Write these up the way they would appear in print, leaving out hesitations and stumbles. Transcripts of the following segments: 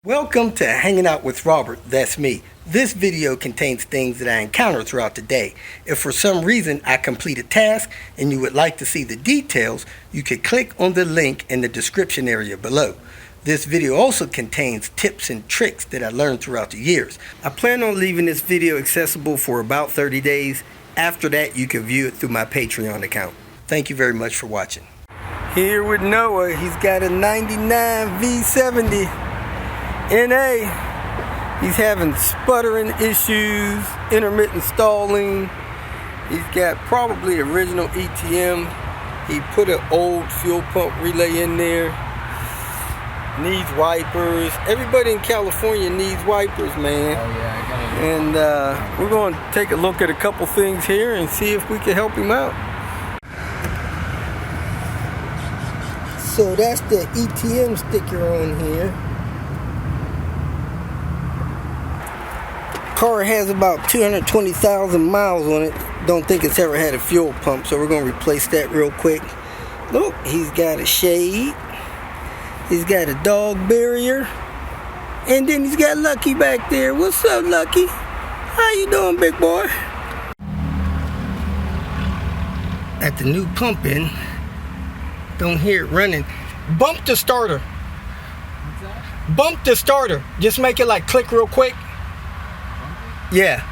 Welcome to Hanging Out with Robert, that's me. This video contains things that I encounter throughout the day. If for some reason I complete a task and you would like to see the details, you can click on the link in the description area below. This video also contains tips and tricks that I learned throughout the years. I plan on leaving this video accessible for about 30 days. After that, you can view it through my Patreon account. Thank you very much for watching. Here with Noah, he's got a 99 V70. NA, he's having sputtering issues, intermittent stalling. He's got probably original ETM. He put an old fuel pump relay in there. Needs wipers. Everybody in California needs wipers, man. Oh yeah, I got it. And we're going to take a look at a couple things here and see if we can help him out. So that's the ETM sticker on here. Car has about 220,000 miles on it. Don't think it's ever had a fuel pump, so we're going to replace that real quick. Look, he's got a shade. He's got a dog barrier. And then he's got Lucky back there. What's up, Lucky? How you doing, big boy? At the new pumping, don't hear it running. Bump the starter. What's that? Bump the starter. Just make it like click real quick. Yeah.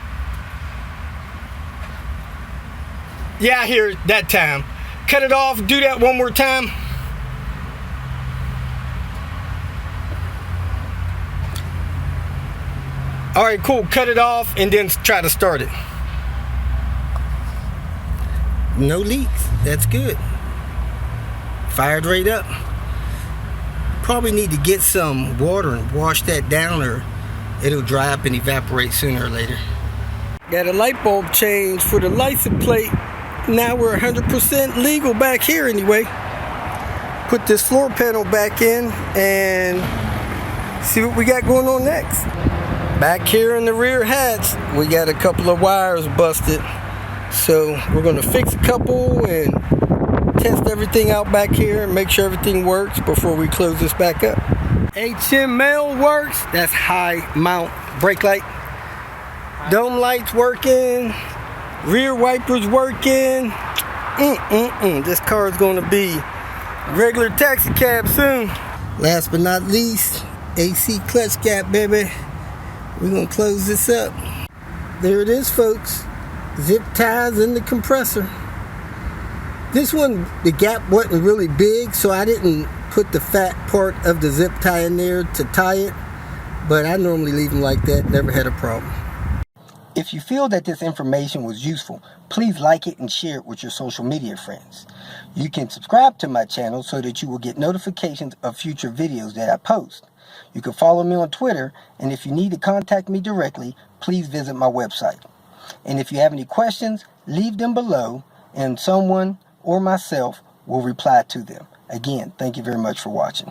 Yeah, I hear it that time. Cut it off, do that one more time. Alright, cool. Cut it off and then try to start it. No leaks. That's good. Fired right up. Probably need to get some water and wash that down, or it'll dry up and evaporate sooner or later. Got a light bulb change for the license plate. Now we're 100% legal back here anyway. Put this floor panel back in and see what we got going on next. Back here in the rear hatch, we got a couple of wires busted. So we're gonna fix a couple and test everything out back here and make sure everything works before we close this back up. HML works. That's high mount brake light. Dome lights working. Rear wipers working. This car is going to be regular taxi cab soon. Last but not least, AC clutch gap, baby. We're going to close this up. There it is, folks. Zip ties in the compressor. This one, the gap wasn't really big, so I didn't put the fat part of the zip tie in there to tie it, but I normally leave them like that, never had a problem. If you feel that this information was useful, please like it and share it with your social media friends. You can subscribe to my channel so that you will get notifications of future videos that I post. You can follow me on Twitter, and if you need to contact me directly, please visit my website. And if you have any questions, leave them below, and someone or myself will reply to them. Again, thank you very much for watching.